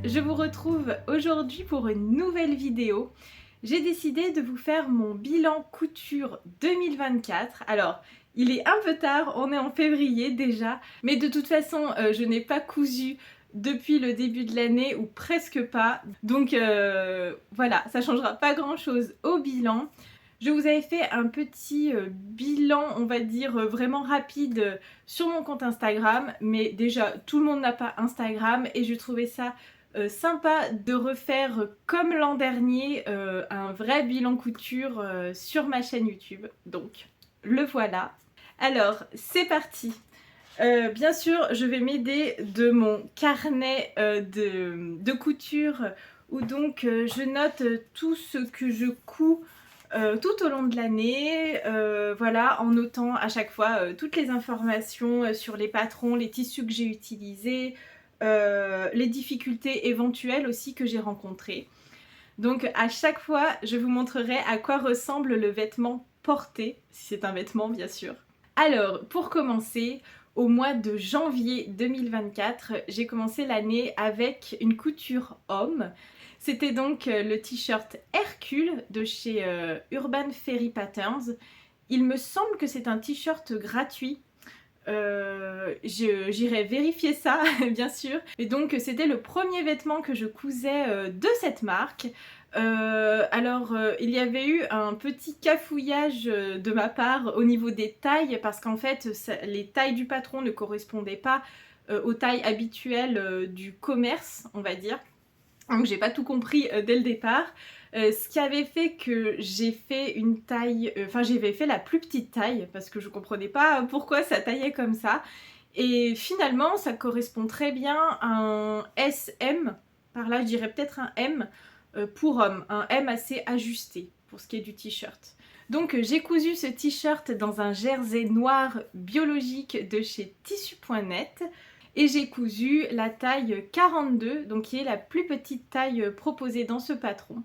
je vous retrouve aujourd'hui pour une nouvelle vidéo. J'ai décidé de vous faire mon bilan couture 2024. Alors, il est un peu tard, on est en février déjà, mais de toute façon, je n'ai pas cousu depuis le début de l'année ou presque pas. Donc voilà, ça changera pas grand chose au bilan. Je vous avais fait un petit bilan, on va dire vraiment rapide sur mon compte Instagram, mais déjà tout le monde n'a pas Instagram et je trouvais ça sympa de refaire comme l'an dernier un vrai bilan couture sur ma chaîne YouTube. Donc le voilà. Alors c'est parti. Bien sûr, je vais m'aider de mon carnet de couture où donc je note tout ce que je couds tout au long de l'année, voilà, en notant à chaque fois toutes les informations sur les patrons, les tissus que j'ai utilisés, les difficultés éventuelles aussi que j'ai rencontrées. Donc à chaque fois, je vous montrerai à quoi ressemble le vêtement porté, si c'est un vêtement bien sûr. Alors, pour commencer, au mois de janvier 2024, j'ai commencé l'année avec une couture homme. C'était donc le t-shirt Hercule de chez Urban Fairy Patterns. Il me semble que c'est un t-shirt gratuit. J'irai vérifier ça, bien sûr. Et donc, c'était le premier vêtement que je cousais de cette marque. Il y avait eu un petit cafouillage de ma part au niveau des tailles parce qu'en fait les tailles du patron ne correspondaient pas aux tailles habituelles du commerce, on va dire. Donc j'ai pas tout compris dès le départ. Ce qui avait fait que j'ai fait une taille, j'avais fait la plus petite taille parce que je comprenais pas pourquoi ça taillait comme ça. Et finalement ça correspond très bien à un SM, par là je dirais peut-être un M pour homme, un M assez ajusté pour ce qui est du t-shirt. Donc j'ai cousu ce t-shirt dans un jersey noir biologique de chez tissu.net. Et j'ai cousu la taille 42, donc qui est la plus petite taille proposée dans ce patron.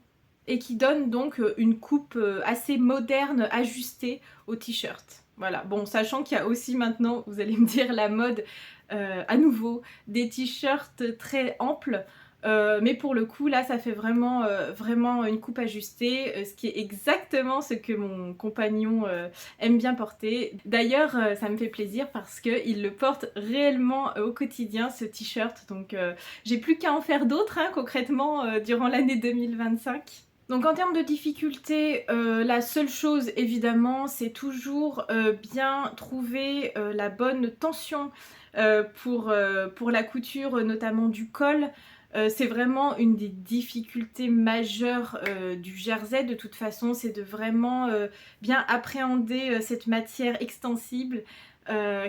Et qui donne donc une coupe assez moderne, ajustée au t-shirt. Voilà, bon, sachant qu'il y a aussi maintenant, vous allez me dire, la mode à nouveau, des t-shirts très amples. Mais pour le coup, là, ça fait vraiment, vraiment une coupe ajustée, ce qui est exactement ce que mon compagnon aime bien porter. D'ailleurs, ça me fait plaisir parce qu'il le porte réellement au quotidien, ce t-shirt. Donc, j'ai plus qu'à en faire d'autres, hein, concrètement, durant l'année 2025. Donc en termes de difficulté, la seule chose évidemment c'est toujours bien trouver la bonne tension pour la couture notamment du col. C'est vraiment une des difficultés majeures du jersey de toute façon, c'est de vraiment bien appréhender cette matière extensible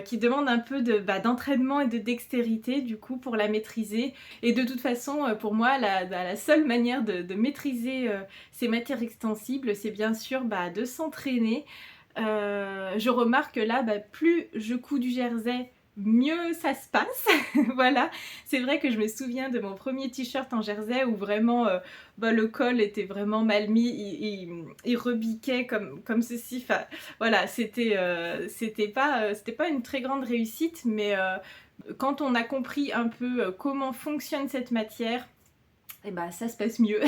qui demande un peu d'entraînement et de dextérité du coup pour la maîtriser. Et de toute façon, pour moi, la seule manière de maîtriser ces matières extensibles, c'est bien sûr de s'entraîner. Je remarque que là, plus je couds du jersey, mieux ça se passe. Voilà, c'est vrai que je me souviens de mon premier t-shirt en jersey où vraiment le col était vraiment mal mis, il rebiquait comme ceci. Enfin, voilà, c'était pas une très grande réussite, mais quand on a compris un peu comment fonctionne cette matière, et ça se passe mieux.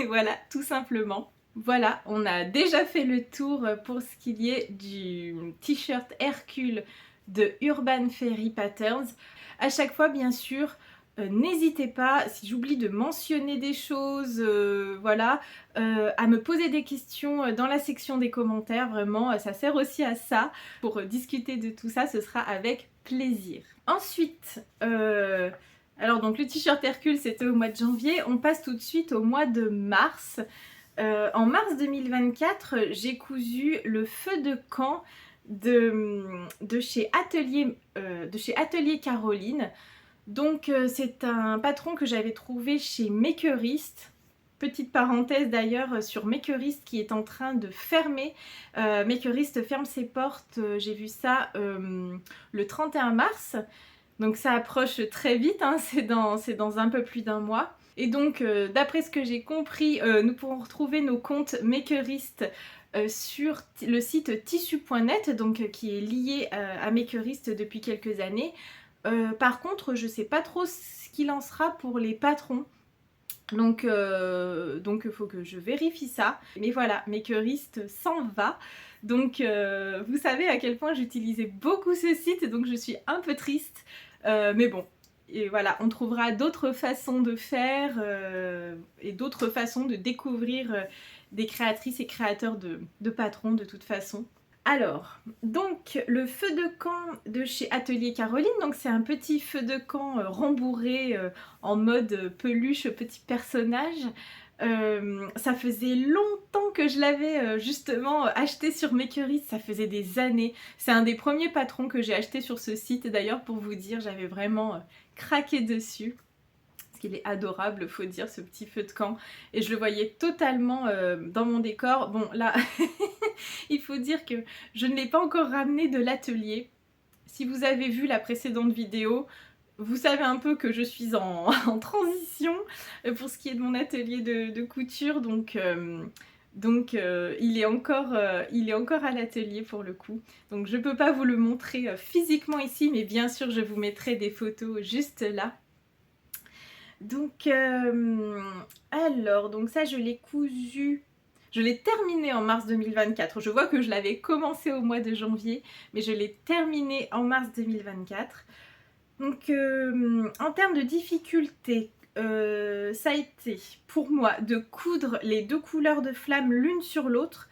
Voilà, tout simplement. Voilà, on a déjà fait le tour pour ce qui est du t-shirt Hercule de Urban Fairy Patterns. À chaque fois, bien sûr, n'hésitez pas, si j'oublie de mentionner des choses, voilà, à me poser des questions dans la section des commentaires. Vraiment, ça sert aussi à ça. Pour discuter de tout ça, ce sera avec plaisir. Ensuite, alors donc le t-shirt Hercule, c'était au mois de janvier. On passe tout de suite au mois de mars. En mars 2024, j'ai cousu le feu de camp de chez Atelier Caroline. Donc c'est un patron que j'avais trouvé chez Makerist. Petite parenthèse d'ailleurs sur Makerist qui est en train de fermer. Makerist ferme ses portes, j'ai vu ça le 31 mars. Donc ça approche très vite, hein, c'est dans un peu plus d'un mois. Et donc, d'après ce que j'ai compris, nous pourrons retrouver nos comptes Makerist sur le site tissu.net, donc qui est lié à Makerist depuis quelques années. Par contre, je ne sais pas trop ce qu'il en sera pour les patrons. Donc il faut que je vérifie ça. Mais voilà, Makerist s'en va. Donc vous savez à quel point j'utilisais beaucoup ce site, donc je suis un peu triste. Mais bon, et voilà, on trouvera d'autres façons de faire et d'autres façons de découvrir des créatrices et créateurs de patrons de toute façon. Alors, donc le feu de camp de chez Atelier Caroline, donc c'est un petit feu de camp rembourré en mode peluche, petit personnage. Ça faisait longtemps que je l'avais justement acheté sur Makerist, ça faisait des années. C'est un des premiers patrons que j'ai acheté sur ce site d'ailleurs, pour vous dire, j'avais vraiment craqué dessus. Parce qu'il est adorable, faut dire, ce petit feu de camp. Et je le voyais totalement dans mon décor. Bon, là, il faut dire que je ne l'ai pas encore ramené de l'atelier. Si vous avez vu la précédente vidéo, vous savez un peu que je suis en transition pour ce qui est de mon atelier de couture. Donc il est encore à l'atelier pour le coup. Donc je ne peux pas vous le montrer physiquement ici, mais bien sûr je vous mettrai des photos juste là. Donc, alors, donc ça je l'ai cousu, je l'ai terminé en mars 2024. Je vois que je l'avais commencé au mois de janvier, mais je l'ai terminé en mars 2024. Donc, en termes de difficulté, ça a été pour moi de coudre les deux couleurs de flamme l'une sur l'autre.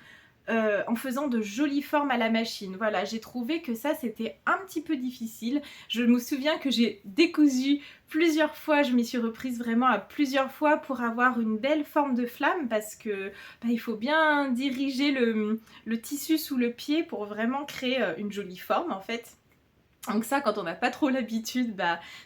En faisant de jolies formes à la machine. Voilà, j'ai trouvé que ça c'était un petit peu difficile. Je me souviens que j'ai décousu plusieurs fois, je m'y suis reprise vraiment à plusieurs fois pour avoir une belle forme de flamme, parce que il faut bien diriger le tissu sous le pied pour vraiment créer une jolie forme en fait. Donc ça, quand on n'a pas trop l'habitude,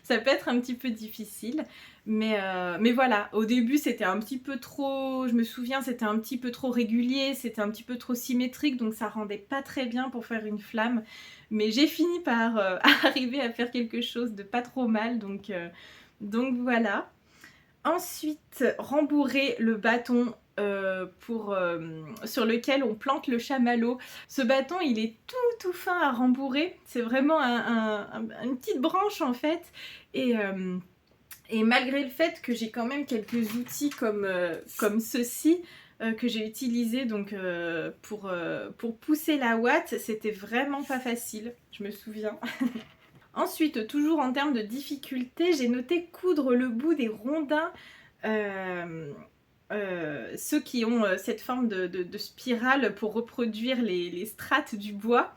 ça peut être un petit peu difficile. Mais voilà, au début c'était un petit peu trop, je me souviens, c'était un petit peu trop régulier, c'était un petit peu trop symétrique, donc ça rendait pas très bien pour faire une flamme. Mais j'ai fini par arriver à faire quelque chose de pas trop mal, donc voilà. Ensuite, rembourrer le bâton sur lequel on plante le chamallow. Ce bâton, il est tout fin à rembourrer. C'est vraiment une petite branche en fait. Et malgré le fait que j'ai quand même quelques outils comme ceci que j'ai utilisé donc, pour pousser la ouate, c'était vraiment pas facile, je me souviens. Ensuite, toujours en termes de difficulté, j'ai noté coudre le bout des rondins, ceux qui ont cette forme de spirale pour reproduire les strates du bois.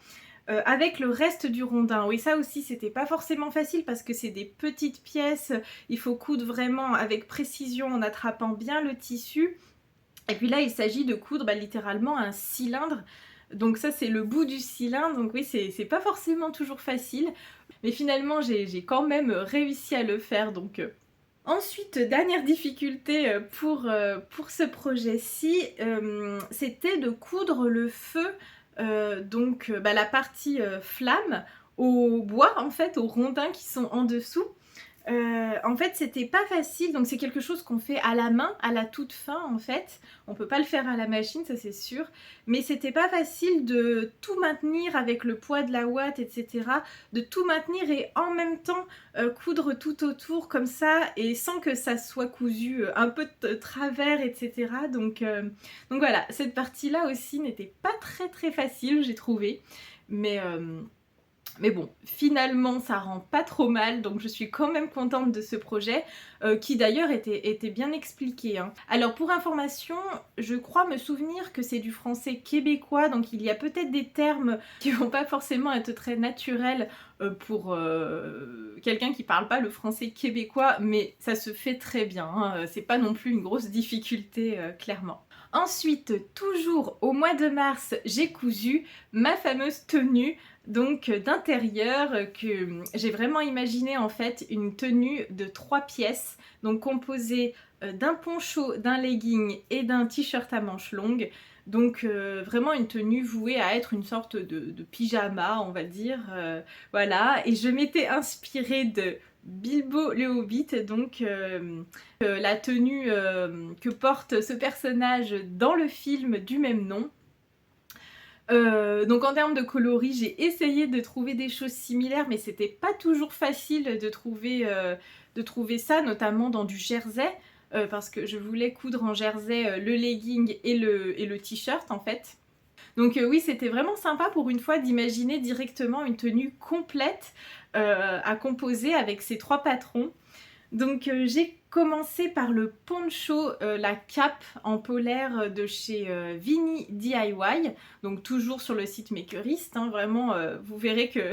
Avec le reste du rondin. Oui, ça aussi c'était pas forcément facile parce que c'est des petites pièces, il faut coudre vraiment avec précision en attrapant bien le tissu. Et puis là il s'agit de coudre littéralement un cylindre. Donc ça c'est le bout du cylindre, donc oui c'est pas forcément toujours facile. Mais finalement j'ai quand même réussi à le faire, donc... Ensuite, dernière difficulté pour ce projet-ci, c'était de coudre le feu, donc la partie flamme, au bois en fait, aux rondins qui sont en dessous. En fait c'était pas facile, donc c'est quelque chose qu'on fait à la main, à la toute fin en fait. On peut pas le faire à la machine, ça c'est sûr. Mais c'était pas facile de tout maintenir avec le poids de la ouate, etc. De tout maintenir et en même temps coudre tout autour comme ça, et sans que ça soit cousu un peu de travers, etc. Donc voilà, cette partie-là aussi n'était pas très facile, j'ai trouvé. Mais bon, finalement ça rend pas trop mal, donc je suis quand même contente de ce projet, qui d'ailleurs était bien expliqué, hein. Alors pour information, je crois me souvenir que c'est du français québécois, donc il y a peut-être des termes qui vont pas forcément être très naturels pour quelqu'un qui parle pas le français québécois, mais ça se fait très bien, hein. C'est pas non plus une grosse difficulté, clairement. Ensuite, toujours au mois de mars, j'ai cousu ma fameuse tenue donc d'intérieur, que j'ai vraiment imaginé en fait une tenue de 3 pièces, donc composée d'un poncho, d'un legging et d'un t-shirt à manches longues. Donc vraiment une tenue vouée à être une sorte de pyjama, on va dire, voilà. Et je m'étais inspirée de Bilbo le Hobbit, donc la tenue que porte ce personnage dans le film du même nom. Donc en termes de coloris, j'ai essayé de trouver des choses similaires, mais c'était pas toujours facile de trouver ça, notamment dans du jersey. parce que je voulais coudre en jersey le legging et le t-shirt en fait. Donc oui, c'était vraiment sympa pour une fois d'imaginer directement une tenue complète à composer avec ces 3 patrons. Donc j'ai commencé par le poncho, la cape en polaire de chez Vini DIY, donc toujours sur le site Makerist, hein, vraiment vous verrez que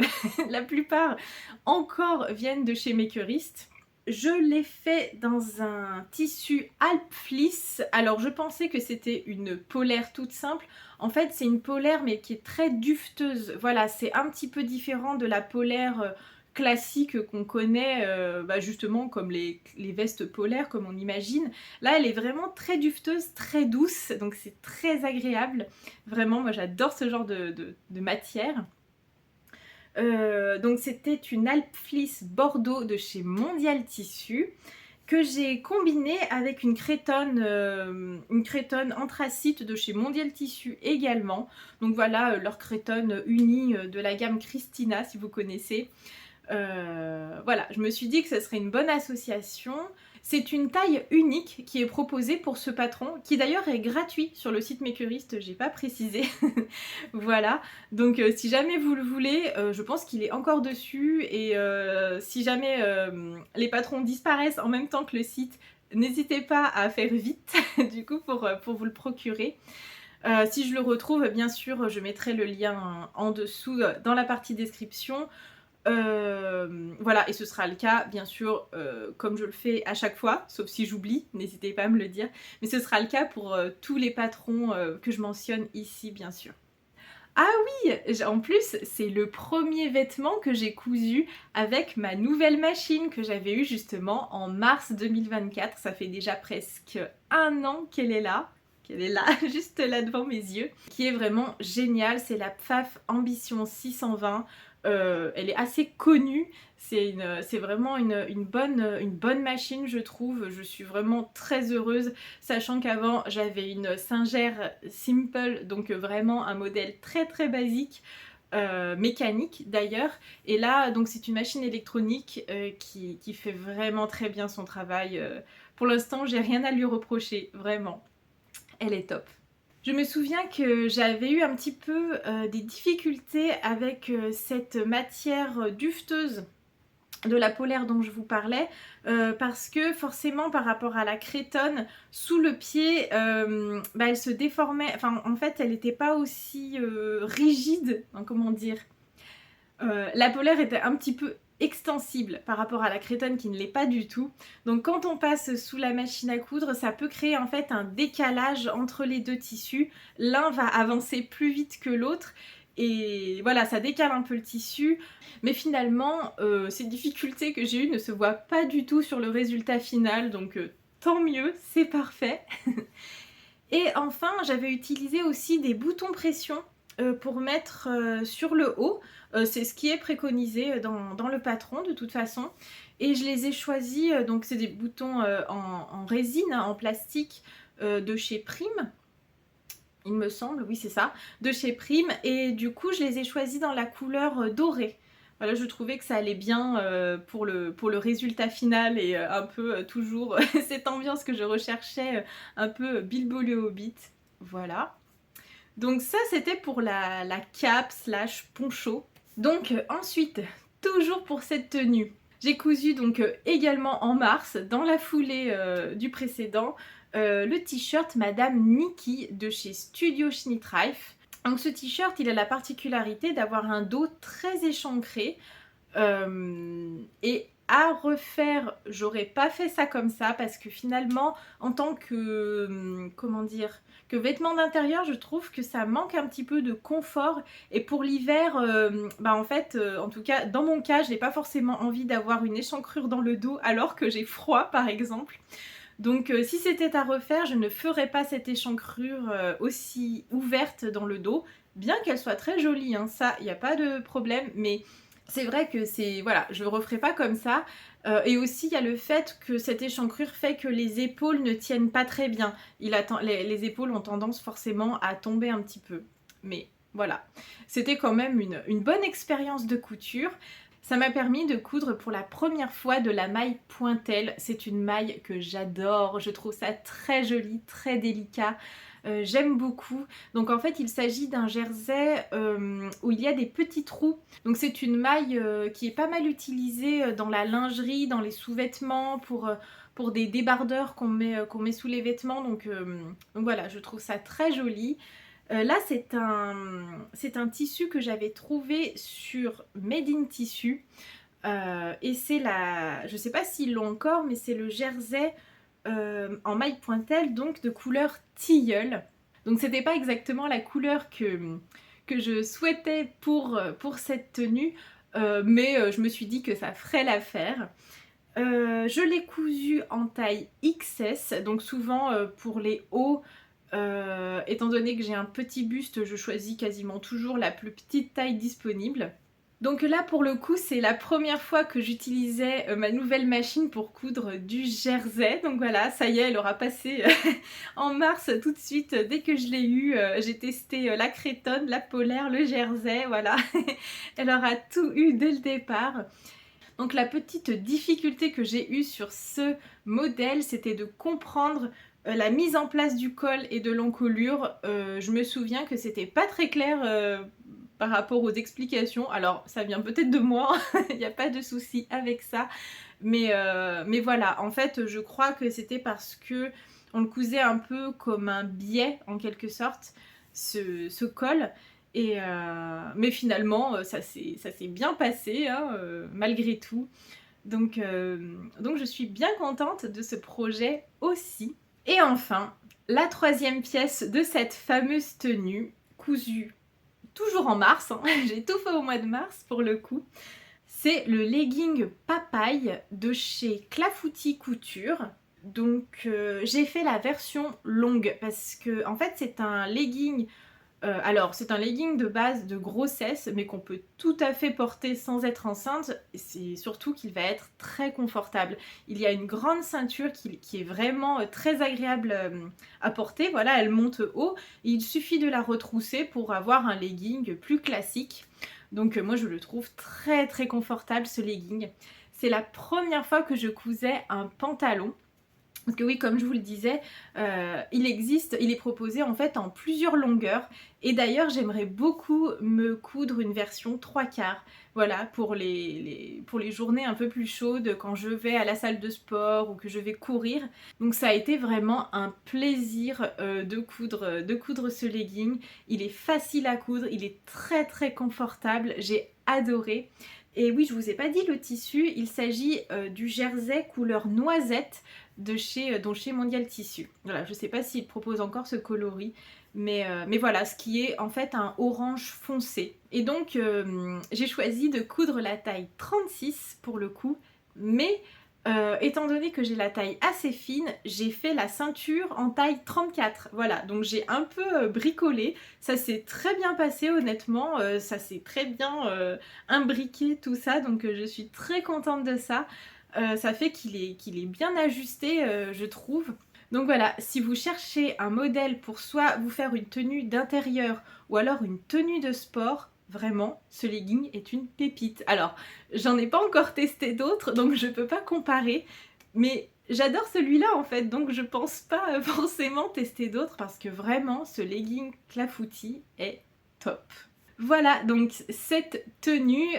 la plupart encore viennent de chez Makerist. Je l'ai fait dans un tissu Alp Fleece. Alors je pensais que c'était une polaire toute simple. En fait c'est une polaire mais qui est très dufteuse. Voilà, c'est un petit peu différent de la polaire classique qu'on connaît justement comme les vestes polaires comme on imagine. Là elle est vraiment très dufteuse, très douce, donc c'est très agréable. Vraiment moi j'adore ce genre de matière. Donc c'était une Alp Fleece Bordeaux de chez Mondial Tissu que j'ai combiné avec une crétonne anthracite de chez Mondial Tissu également. Donc voilà leur crétonne unie de la gamme Christina si vous connaissez. Voilà, je me suis dit que ce serait une bonne association. C'est une taille unique qui est proposée pour ce patron, qui d'ailleurs est gratuit sur le site Makerist, j'ai pas précisé. Voilà, donc si jamais vous le voulez, je pense qu'il est encore dessus, et si jamais les patrons disparaissent en même temps que le site, n'hésitez pas à faire vite du coup pour vous le procurer. Si je le retrouve, bien sûr, je mettrai le lien en dessous dans la partie description. Voilà, et ce sera le cas bien sûr comme je le fais à chaque fois, sauf si j'oublie, n'hésitez pas à me le dire, mais ce sera le cas pour tous les patrons que je mentionne ici bien sûr. Ah oui, en plus c'est le premier vêtement que j'ai cousu avec ma nouvelle machine que j'avais eue justement en mars 2024, ça fait déjà presque un an qu'elle est là. Elle est là, juste là devant mes yeux, qui est vraiment géniale. C'est la Pfaff Ambition 620. Elle est assez connue, c'est vraiment une bonne machine je trouve. Je suis vraiment très heureuse, sachant qu'avant j'avais une Singer Simple, donc vraiment un modèle très très basique, mécanique d'ailleurs, et là donc c'est une machine électronique qui fait vraiment très bien son travail. Pour l'instant j'ai rien à lui reprocher, vraiment, elle est top. Je me souviens que j'avais eu un petit peu des difficultés avec cette matière dufteuse de la polaire dont je vous parlais, parce que forcément par rapport à la crétonne, sous le pied, elle se déformait, enfin en fait elle n'était pas aussi rigide, hein, comment dire. La polaire était un petit peu extensible par rapport à la crétonne qui ne l'est pas du tout. Donc quand on passe sous la machine à coudre, ça peut créer en fait un décalage entre les deux tissus. L'un va avancer plus vite que l'autre et voilà, ça décale un peu le tissu. Mais finalement, ces difficultés que j'ai eues ne se voient pas du tout sur le résultat final, donc tant mieux, c'est parfait. Et enfin, j'avais utilisé aussi des boutons pression pour mettre sur le haut. C'est ce qui est préconisé dans le patron de toute façon. Et je les ai choisis, donc c'est des boutons en résine, hein, en plastique de chez Prime. Il me semble, oui c'est ça, de chez Prime. Et du coup je les ai choisis dans la couleur dorée. Voilà, je trouvais que ça allait bien pour le résultat final et un peu toujours cette ambiance que je recherchais, un peu Bilbo le Hobbit. Voilà. Donc ça c'était pour la cape slash poncho. Donc ensuite, toujours pour cette tenue, j'ai cousu donc également en mars, dans la foulée du précédent, le t-shirt Madame Nikki de chez Studio Schnittreif. Donc ce t-shirt, il a la particularité d'avoir un dos très échancré, et à refaire, j'aurais pas fait ça comme ça parce que finalement, en tant que, comment dire, que vêtement d'intérieur, je trouve que ça manque un petit peu de confort, et pour l'hiver, en fait, en tout cas dans mon cas, j'ai pas forcément envie d'avoir une échancrure dans le dos alors que j'ai froid par exemple. Donc si c'était à refaire, je ne ferais pas cette échancrure aussi ouverte dans le dos, bien qu'elle soit très jolie, hein, ça, il n'y a pas de problème, mais c'est vrai que c'est, voilà, je le referai pas comme ça. Et aussi il y a le fait que cette échancrure fait que les épaules ne tiennent pas très bien. Les épaules ont tendance forcément à tomber un petit peu. Mais voilà, c'était quand même une bonne expérience de couture. Ça m'a permis de coudre pour la première fois de la maille pointelle. C'est une maille que j'adore, je trouve ça très joli, très délicat. J'aime beaucoup. Donc en fait il s'agit d'un jersey où il y a des petits trous. Donc c'est une maille qui est pas mal utilisée dans la lingerie, dans les sous-vêtements, pour des débardeurs qu'on met sous les vêtements. Donc voilà, je trouve ça très joli. Là c'est un tissu que j'avais trouvé sur Made in Tissu. Et c'est je sais pas s'ils l'ont encore, mais c'est le jersey en maille pointelle, donc de couleur tilleul. Donc c'était pas exactement la couleur que je souhaitais pour cette tenue, mais je me suis dit que ça ferait l'affaire. Je l'ai cousu en taille XS, donc souvent pour les hauts, étant donné que j'ai un petit buste, je choisis quasiment toujours la plus petite taille disponible. Donc là pour le coup c'est la première fois que j'utilisais ma nouvelle machine pour coudre du jersey. Donc voilà, ça y est, elle aura passé en mars tout de suite. Dès que je l'ai eu, j'ai testé la crétonne, la polaire, le jersey, voilà. Elle aura tout eu dès le départ. Donc la petite difficulté que j'ai eue sur ce modèle, c'était de comprendre la mise en place du col et de l'encolure. Je me souviens que c'était pas très clair par rapport aux explications. Alors ça vient peut-être de moi, il n'y a pas de souci avec ça. Mais voilà, en fait je crois que c'était parce que on le cousait un peu comme un biais en quelque sorte, ce col. Mais finalement, ça s'est bien passé, hein, malgré tout. Donc je suis bien contente de ce projet aussi. Et enfin, la troisième pièce de cette fameuse tenue, cousue toujours en mars, hein, j'ai tout fait au mois de mars pour le coup, c'est le legging papaye de chez Clafoutis Couture. Donc j'ai fait la version longue parce que en fait c'est un legging. Alors, c'est un legging de base de grossesse, mais qu'on peut tout à fait porter sans être enceinte. C'est surtout qu'il va être très confortable. Il y a une grande ceinture qui est vraiment très agréable à porter. Voilà, elle monte haut. Et il suffit de la retrousser pour avoir un legging plus classique. Donc moi, je le trouve très très confortable, ce legging. C'est la première fois que je cousais un pantalon. Parce que oui, comme je vous le disais, il est proposé en fait en plusieurs longueurs. Et d'ailleurs, j'aimerais beaucoup me coudre une version 3/4. Voilà, pour les journées un peu plus chaudes, quand je vais à la salle de sport ou que je vais courir. Donc ça a été vraiment un plaisir de coudre ce legging. Il est facile à coudre, il est très très confortable, j'ai adoré. Et oui, je vous ai pas dit le tissu, il s'agit du jersey couleur noisette donc chez Mondial Tissu. Voilà, je sais pas s'il propose encore ce coloris, mais voilà, ce qui est en fait un orange foncé. Et donc j'ai choisi de coudre la taille 36 pour le coup, mais étant donné que j'ai la taille assez fine, j'ai fait la ceinture en taille 34. Voilà, donc j'ai un peu bricolé. Ça s'est très bien passé honnêtement, ça s'est très bien imbriqué tout ça, donc je suis très contente de ça. Ça fait qu'il est bien ajusté, je trouve. Donc voilà, si vous cherchez un modèle pour soit vous faire une tenue d'intérieur ou alors une tenue de sport, vraiment, ce legging est une pépite. Alors, j'en ai pas encore testé d'autres, donc je peux pas comparer, mais j'adore celui-là en fait, donc je pense pas forcément tester d'autres parce que vraiment, ce legging Clafoutis est top. Voilà, donc cette tenue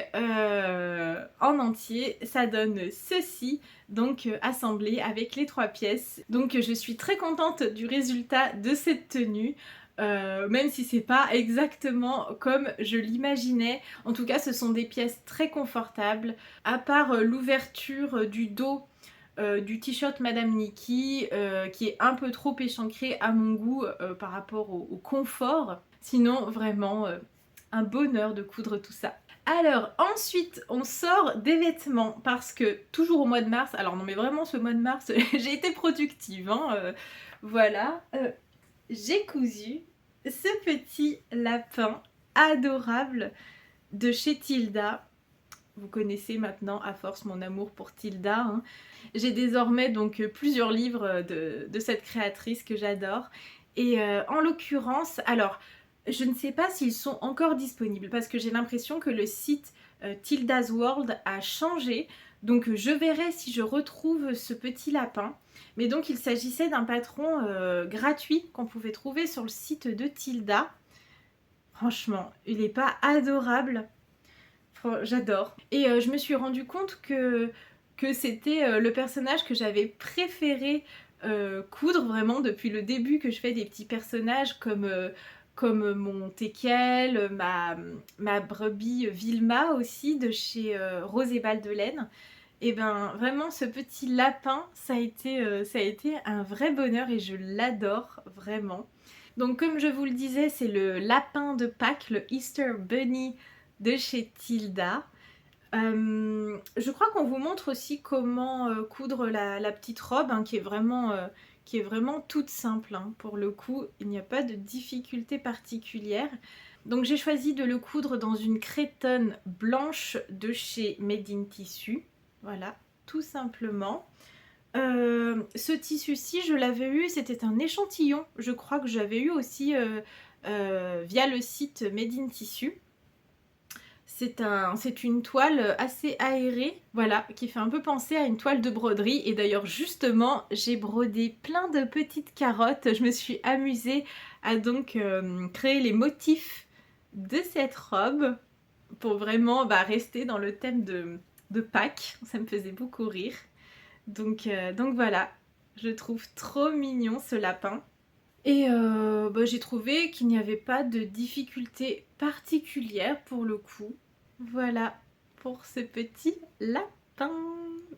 en entier, ça donne ceci, donc assemblé avec les 3 pièces. Donc je suis très contente du résultat de cette tenue. Même si c'est pas exactement comme je l'imaginais. En tout cas, ce sont des pièces très confortables. À part l'ouverture du dos du t-shirt Madame Nikki, qui est un peu trop échancré à mon goût par rapport au confort. Sinon, vraiment un bonheur de coudre tout ça. Alors ensuite on sort des vêtements parce que toujours au mois de mars, alors non mais vraiment ce mois de mars j'ai été productive hein, voilà, j'ai cousu ce petit lapin adorable de chez Tilda. Vous connaissez maintenant à force mon amour pour Tilda, hein. J'ai désormais donc plusieurs livres de cette créatrice que j'adore et en l'occurrence, alors je ne sais pas s'ils sont encore disponibles parce que j'ai l'impression que le site Tilda's World a changé. Donc je verrai si je retrouve ce petit lapin. Mais donc il s'agissait d'un patron gratuit qu'on pouvait trouver sur le site de Tilda. Franchement, il n'est pas adorable. J'adore. Et je me suis rendu compte que c'était le personnage que j'avais préféré coudre vraiment depuis le début, que je fais des petits personnages comme mon teckel, ma brebis Vilma aussi de chez Rose et Balles de Laine. Et ben vraiment ce petit lapin, ça a été un vrai bonheur et je l'adore vraiment. Donc comme je vous le disais, c'est le lapin de Pâques, le Easter Bunny de chez Tilda. Je crois qu'on vous montre aussi comment coudre la petite robe, hein, qui est vraiment toute simple. Hein. Pour le coup, il n'y a pas de difficulté particulière. Donc j'ai choisi de le coudre dans une crétonne blanche de chez Made in Tissu. Voilà, tout simplement. Ce tissu-ci, je l'avais eu, c'était un échantillon. Je crois que j'avais eu aussi via le site Made in Tissu. C'est une toile assez aérée, voilà, qui fait un peu penser à une toile de broderie. Et d'ailleurs, justement, j'ai brodé plein de petites carottes. Je me suis amusée à donc créer les motifs de cette robe pour vraiment rester dans le thème de Pâques. Ça me faisait beaucoup rire. Donc voilà, je trouve trop mignon ce lapin. Et j'ai trouvé qu'il n'y avait pas de difficulté particulière pour le coup. Voilà pour ce petit lapin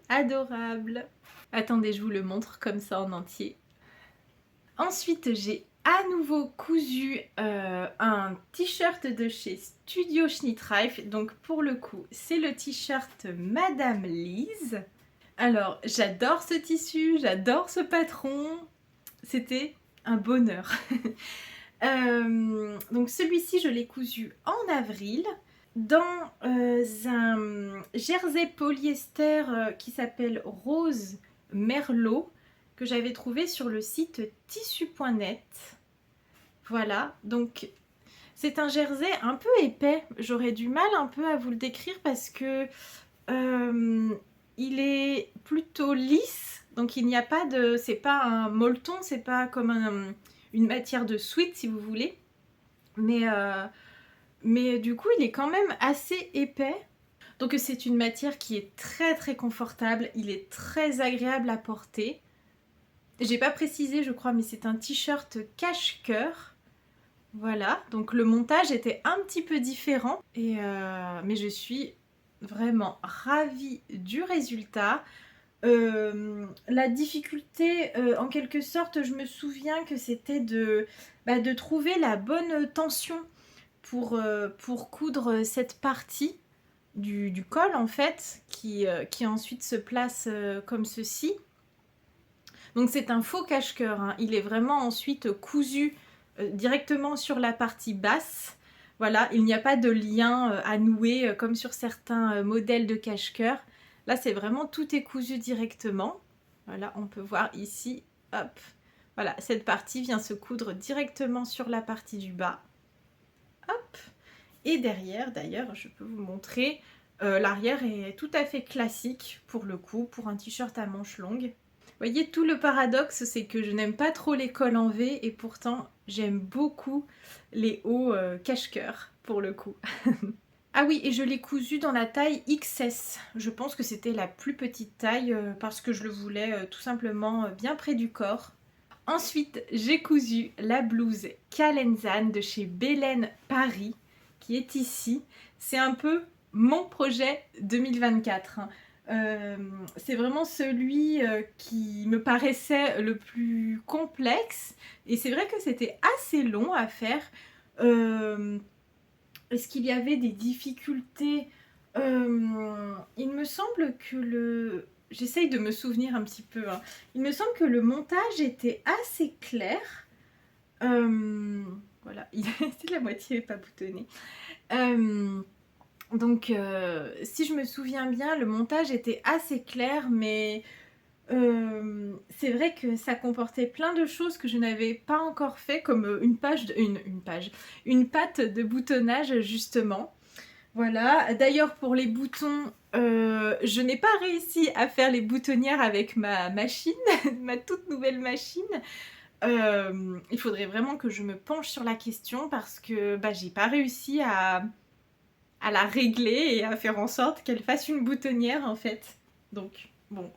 adorable. Attendez, je vous le montre comme ça en entier. Ensuite, j'ai à nouveau cousu un t-shirt de chez Studio Schnittreif. Donc pour le coup, c'est le t-shirt Madame Lise. Alors, j'adore ce tissu, j'adore ce patron. C'était un bonheur. Donc celui-ci, je l'ai cousu en avril dans un jersey polyester qui s'appelle Rose Merlot que j'avais trouvé sur le site tissu.net. Voilà, donc c'est un jersey un peu épais. J'aurais du mal un peu à vous le décrire parce que il est plutôt lisse. Donc il n'y a pas de... c'est pas un molleton, c'est pas comme une matière de sweat si vous voulez. Mais du coup il est quand même assez épais. Donc c'est une matière qui est très très confortable. Il est très agréable à porter. J'ai pas précisé je crois, mais c'est un t-shirt cache-cœur. Voilà, donc le montage était un petit peu différent. Mais je suis vraiment ravie du résultat. La difficulté, en quelque sorte, je me souviens que c'était de trouver la bonne tension pour coudre cette partie du col en fait, qui ensuite se place comme ceci. Donc c'est un faux cache-cœur, hein. Il est vraiment ensuite cousu directement sur la partie basse. Voilà, il n'y a pas de lien à nouer comme sur certains modèles de cache-cœur. Là, c'est vraiment tout est cousu directement. Voilà, on peut voir ici, hop. Voilà, cette partie vient se coudre directement sur la partie du bas. Hop. Et derrière, d'ailleurs, je peux vous montrer, l'arrière est tout à fait classique pour le coup, pour un t-shirt à manches longues. Vous voyez, tout le paradoxe, c'est que je n'aime pas trop les cols en V et pourtant, j'aime beaucoup les hauts cache-cœur pour le coup. Ah oui, et je l'ai cousu dans la taille XS. Je pense que c'était la plus petite taille parce que je le voulais tout simplement bien près du corps. Ensuite, j'ai cousu la blouse Calenzane de chez Belen Paris, qui est ici. C'est un peu mon projet 2024. C'est vraiment celui qui me paraissait le plus complexe. Et c'est vrai que c'était assez long à faire. Est-ce qu'il y avait des difficultés? Il me semble que j'essaye de me souvenir un petit peu. Hein. Il me semble que le montage était assez clair. Voilà, c'est la moitié pas boutonné. Donc, si je me souviens bien, le montage était assez clair, mais c'est vrai que ça comportait plein de choses que je n'avais pas encore fait, comme une patte de boutonnage justement. Voilà, d'ailleurs pour les boutons, je n'ai pas réussi à faire les boutonnières avec ma machine, ma toute nouvelle machine. Il faudrait vraiment que je me penche sur la question parce que, bah, j'ai pas réussi à la régler et à faire en sorte qu'elle fasse une boutonnière en fait. Donc bon,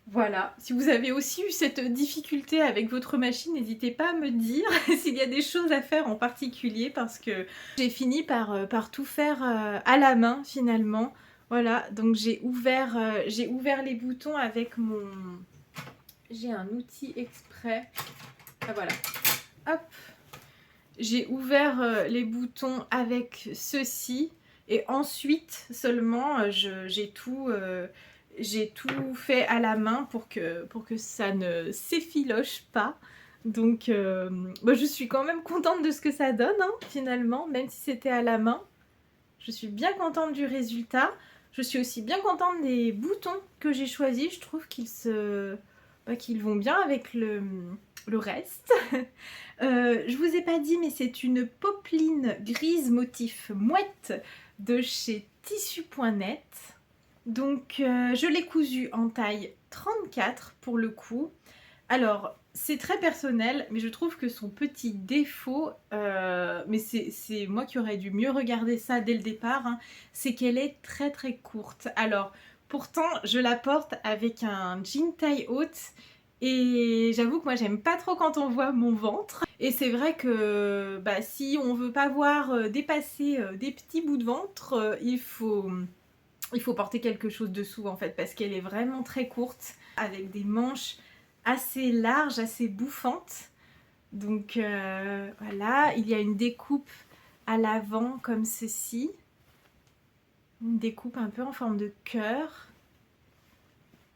voilà. Si vous avez aussi eu cette difficulté avec votre machine, n'hésitez pas à me dire s'il y a des choses à faire en particulier parce que j'ai fini par tout faire à la main finalement. Voilà, donc j'ai ouvert les boutons avec mon... J'ai un outil exprès. Ah voilà, hop. J'ai ouvert les boutons avec ceci et ensuite seulement j'ai tout fait à la main pour que ça ne s'effiloche pas. Donc bah, je suis quand même contente de ce que ça donne hein, finalement, même si c'était à la main. Je suis bien contente du résultat. Je suis aussi bien contente des boutons que j'ai choisis. Je trouve qu'ils vont bien avec le reste. Je vous ai pas dit, mais c'est une popeline grise motif mouette de chez tissu.net. Donc je l'ai cousue en taille 34 pour le coup. Alors, c'est très personnel, mais je trouve que son petit défaut, mais c'est moi qui aurais dû mieux regarder ça dès le départ, hein, c'est qu'elle est très très courte. Alors, pourtant, je la porte avec un jean taille haute et j'avoue que moi j'aime pas trop quand on voit mon ventre. Et c'est vrai que bah, si on veut pas voir dépasser des petits bouts de ventre, il faut porter quelque chose dessous en fait, parce qu'elle est vraiment très courte, avec des manches assez larges, assez bouffantes. Donc voilà, il y a une découpe à l'avant comme ceci. Une découpe un peu en forme de cœur.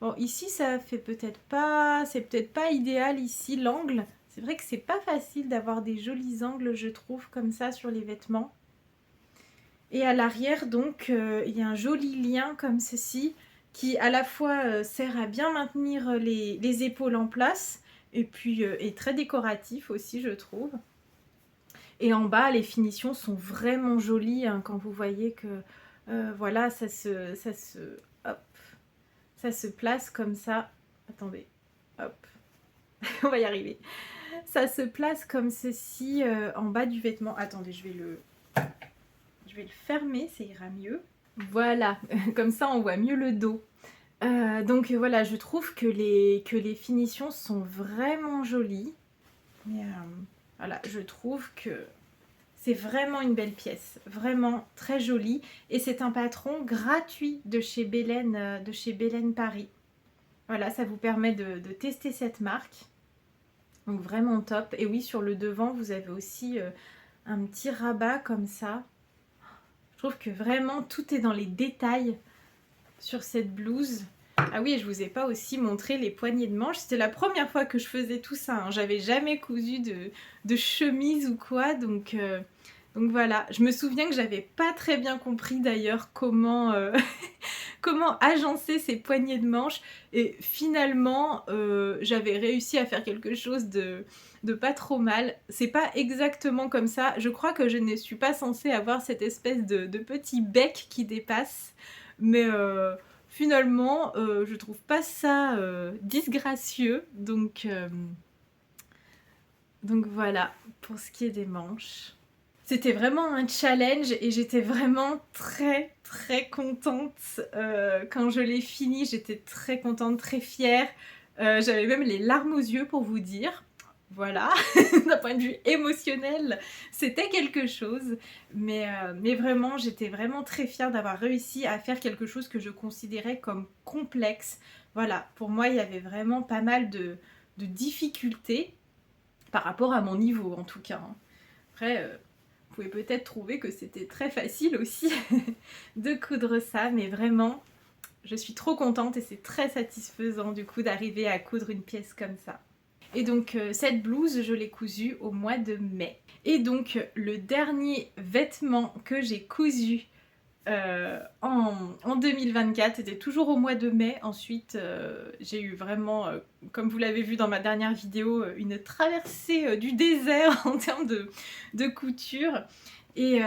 Bon, ici ça fait peut-être pas... C'est peut-être pas idéal ici, l'angle. C'est vrai que c'est pas facile d'avoir des jolis angles, je trouve, comme ça sur les vêtements. Et à l'arrière, donc, il y a un joli lien comme ceci, qui à la fois sert à bien maintenir les épaules en place, et puis est très décoratif aussi, je trouve. Et en bas, les finitions sont vraiment jolies, hein, quand vous voyez que, voilà, hop, ça se place comme ça. Attendez, hop, on va y arriver. Ça se place comme ceci en bas du vêtement. Attendez, je vais le fermer, ça ira mieux. Voilà, comme ça on voit mieux le dos. Donc voilà, je trouve que les finitions sont vraiment jolies. Mais voilà, je trouve que c'est vraiment une belle pièce, vraiment très jolie. Et c'est un patron gratuit de chez Belen Paris. Voilà, ça vous permet de tester cette marque. Donc vraiment top. Et oui, sur le devant, vous avez aussi un petit rabat comme ça. Je trouve que vraiment tout est dans les détails sur cette blouse. Ah oui, et je vous ai pas aussi montré les poignées de manches. C'était la première fois que je faisais tout ça, hein. J'avais jamais cousu de chemise ou quoi, donc voilà. Je me souviens que j'avais pas très bien compris d'ailleurs comment, comment agencer ces poignées de manches. Et finalement, j'avais réussi à faire quelque chose de pas trop mal. C'est pas exactement comme ça. Je crois que je ne suis pas censée avoir cette espèce de petit bec qui dépasse. Mais finalement, je trouve pas ça disgracieux. Donc voilà, pour ce qui est des manches. C'était vraiment un challenge et j'étais vraiment très très contente quand je l'ai fini. J'étais très contente, très fière. J'avais même les larmes aux yeux pour vous dire. Voilà, d'un point de vue émotionnel, c'était quelque chose. Mais vraiment, j'étais vraiment très fière d'avoir réussi à faire quelque chose que je considérais comme complexe. Voilà, pour moi, il y avait vraiment pas mal de difficultés par rapport à mon niveau en tout cas, hein. Après, vous pouvez peut-être trouver que c'était très facile aussi de coudre ça, mais vraiment, je suis trop contente et c'est très satisfaisant du coup d'arriver à coudre une pièce comme ça. Et donc cette blouse, je l'ai cousue au mois de mai. Et donc le dernier vêtement que j'ai cousu en 2024, c'était toujours au mois de mai. Ensuite, j'ai eu vraiment, comme vous l'avez vu dans ma dernière vidéo, une traversée du désert en termes de couture. Et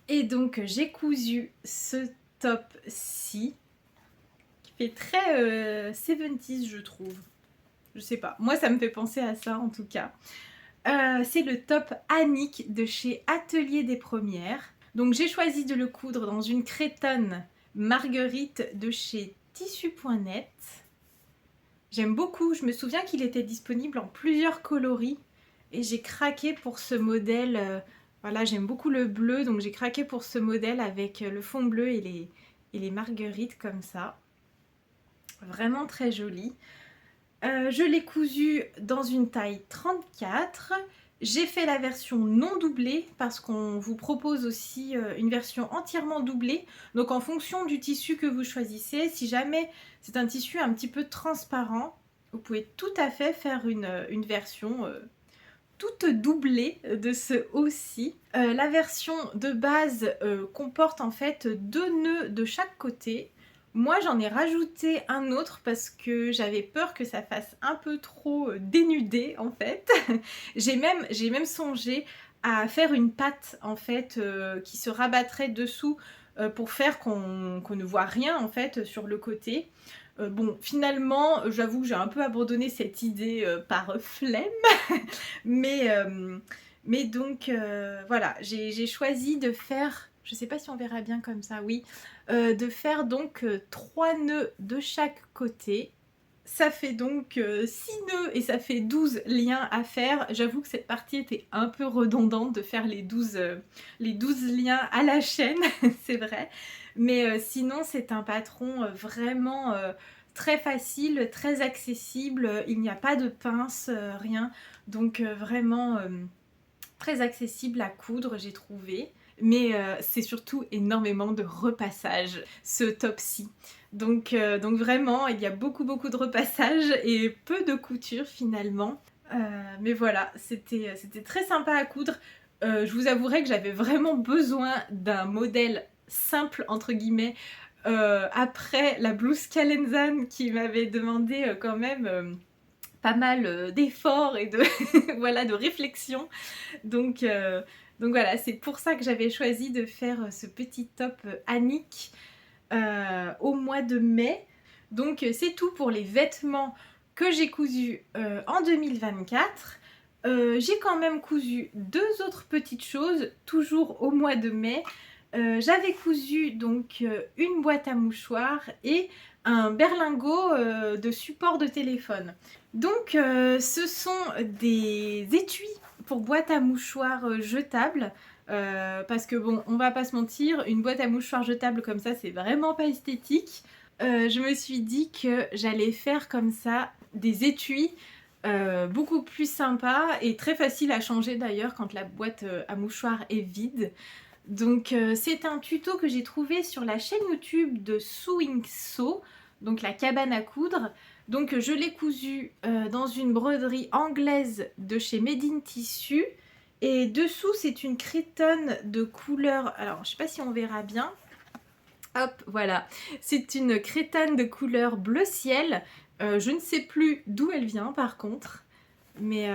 Et donc j'ai cousu ce top-ci qui fait très 70s je trouve. Je sais pas, moi ça me fait penser à ça en tout cas. C'est le top Annick de chez Atelier des Premières. Donc j'ai choisi de le coudre dans une crétonne Marguerite de chez Tissu.net. J'aime beaucoup, je me souviens qu'il était disponible en plusieurs coloris et j'ai craqué pour ce modèle. Voilà, j'aime beaucoup le bleu, donc j'ai craqué pour ce modèle avec le fond bleu et les marguerites comme ça. Vraiment très joli. Je l'ai cousu dans une taille 34. J'ai fait la version non doublée parce qu'on vous propose aussi une version entièrement doublée. Donc en fonction du tissu que vous choisissez, si jamais c'est un tissu un petit peu transparent, vous pouvez tout à fait faire une version toute doublée de ce haut-ci. La version de base comporte en fait 2 nœuds de chaque côté. Moi j'en ai rajouté un autre parce que j'avais peur que ça fasse un peu trop dénudé en fait. J'ai même songé à faire une patte en fait qui se rabattrait dessous pour faire qu'on ne voit rien en fait sur le côté. Bon, finalement, j'avoue que j'ai un peu abandonné cette idée par flemme, mais, donc voilà, j'ai choisi de faire, je sais pas si on verra bien comme ça, oui, de faire donc 3 nœuds de chaque côté. Ça fait donc 6 nœuds et ça fait 12 liens à faire. J'avoue que cette partie était un peu redondante de faire les 12 liens à la chaîne, c'est vrai. Mais sinon, c'est un patron vraiment très facile, très accessible. Il n'y a pas de pince, rien. Donc vraiment très accessible à coudre, j'ai trouvé. Mais c'est surtout énormément de repassage, ce top-ci. Donc vraiment, il y a beaucoup de repassage et peu de couture finalement. Mais voilà, c'était très sympa à coudre. Je vous avouerai que j'avais vraiment besoin d'un modèle simple, entre guillemets, après la blouse Calenzane qui m'avait demandé quand même pas mal d'efforts et de, voilà, de réflexion. Donc voilà, c'est pour ça que j'avais choisi de faire ce petit top Annick au mois de mai. Donc c'est tout pour les vêtements que j'ai cousus en 2024. J'ai quand même cousu 2 autres petites choses, toujours au mois de mai. J'avais cousu donc une boîte à mouchoirs et un berlingot de support de téléphone. Donc ce sont des étuis pour boîte à mouchoirs jetables. Parce que bon, on va pas se mentir, une boîte à mouchoirs jetable comme ça, c'est vraiment pas esthétique. Je me suis dit que j'allais faire comme ça des étuis beaucoup plus sympas et très faciles à changer d'ailleurs quand la boîte à mouchoirs est vide. Donc c'est un tuto que j'ai trouvé sur la chaîne YouTube de Sewing Sew, donc la cabane à coudre. Donc je l'ai cousu dans une broderie anglaise de chez Made in Tissu. Et dessous c'est une crétonne de couleur, alors je sais pas si on verra bien. Hop, voilà, c'est une crétonne de couleur bleu ciel. Je ne sais plus d'où elle vient par contre, mais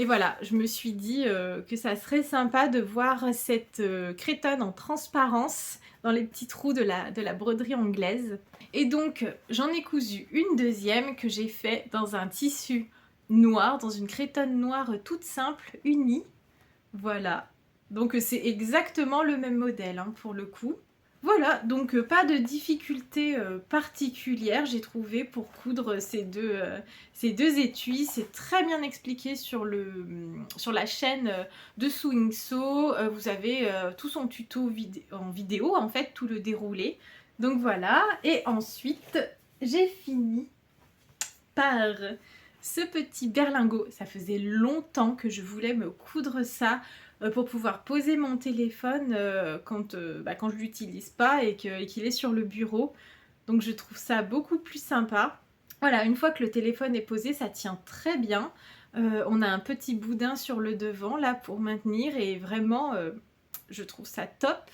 voilà, je me suis dit que ça serait sympa de voir cette crétonne en transparence dans les petits trous de la broderie anglaise. Et donc j'en ai cousu une deuxième que j'ai fait dans un tissu noir, dans une crétonne noire toute simple, unie. Voilà, donc c'est exactement le même modèle hein, pour le coup. Voilà, donc pas de difficulté particulière j'ai trouvé pour coudre ces deux étuis. C'est très bien expliqué sur la chaîne de Sewing Sew. Vous avez tout son tuto en vidéo, en fait, tout le déroulé. Donc voilà, et ensuite j'ai fini par ce petit berlingot. Ça faisait longtemps que je voulais me coudre ça pour pouvoir poser mon téléphone quand je l'utilise pas et qu'il est sur le bureau. Donc je trouve ça beaucoup plus sympa. Voilà, une fois que le téléphone est posé, ça tient très bien. On a un petit boudin sur le devant là pour maintenir et vraiment je trouve ça top.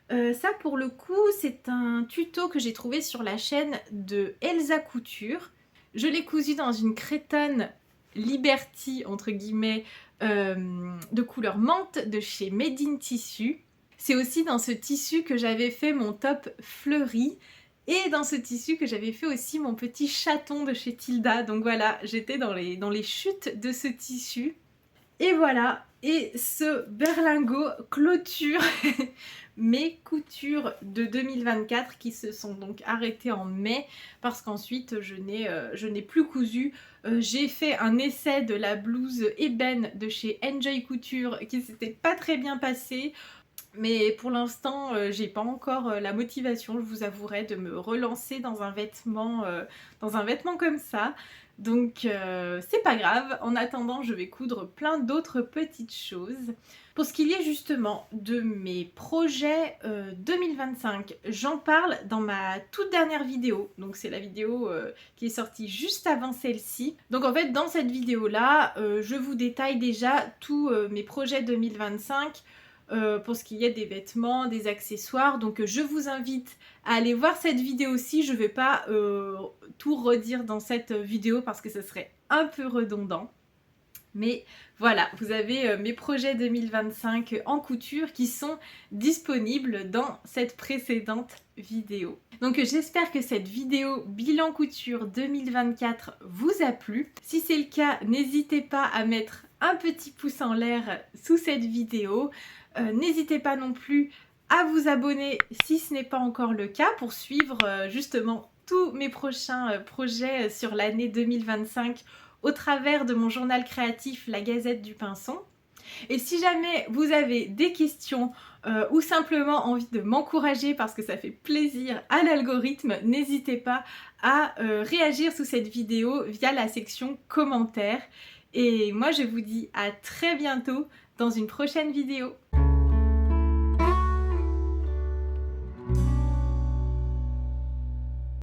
Ça pour le coup c'est un tuto que j'ai trouvé sur la chaîne de Elsa Couture. Je l'ai cousu dans une crétonne Liberty entre guillemets de couleur menthe de chez Made in Tissu. C'est aussi dans ce tissu que j'avais fait mon top fleuri. Et dans ce tissu que j'avais fait aussi mon petit chaton de chez Tilda. Donc voilà, j'étais dans les chutes de ce tissu. Et voilà, et ce berlingot clôture mes coutures de 2024 qui se sont donc arrêtées en mai parce qu'ensuite je n'ai plus cousu. J'ai fait un essai de la blouse ébène de chez Enjoy Couture qui s'était pas très bien passé. Mais pour l'instant, j'ai pas encore la motivation, je vous avouerai, de me relancer dans un vêtement comme ça. Donc c'est pas grave, en attendant je vais coudre plein d'autres petites choses. Pour ce qui est justement de mes projets 2025, j'en parle dans ma toute dernière vidéo. Donc c'est la vidéo qui est sortie juste avant celle-ci. Donc en fait dans cette vidéo là, je vous détaille déjà tous mes projets 2025. Pour ce qui est des vêtements, des accessoires. Donc je vous invite à aller voir cette vidéo-ci. Je ne vais pas tout redire dans cette vidéo parce que ce serait un peu redondant. Mais voilà, vous avez mes projets 2025 en couture qui sont disponibles dans cette précédente vidéo. Donc j'espère que cette vidéo bilan couture 2024 vous a plu. Si c'est le cas, n'hésitez pas à mettre un petit pouce en l'air sous cette vidéo. N'hésitez pas non plus à vous abonner si ce n'est pas encore le cas pour suivre justement tous mes prochains projets sur l'année 2025 au travers de mon journal créatif La Gazette du Pinson. Et si jamais vous avez des questions ou simplement envie de m'encourager parce que ça fait plaisir à l'algorithme, n'hésitez pas à réagir sous cette vidéo via la section commentaires. Et moi je vous dis à très bientôt dans une prochaine vidéo.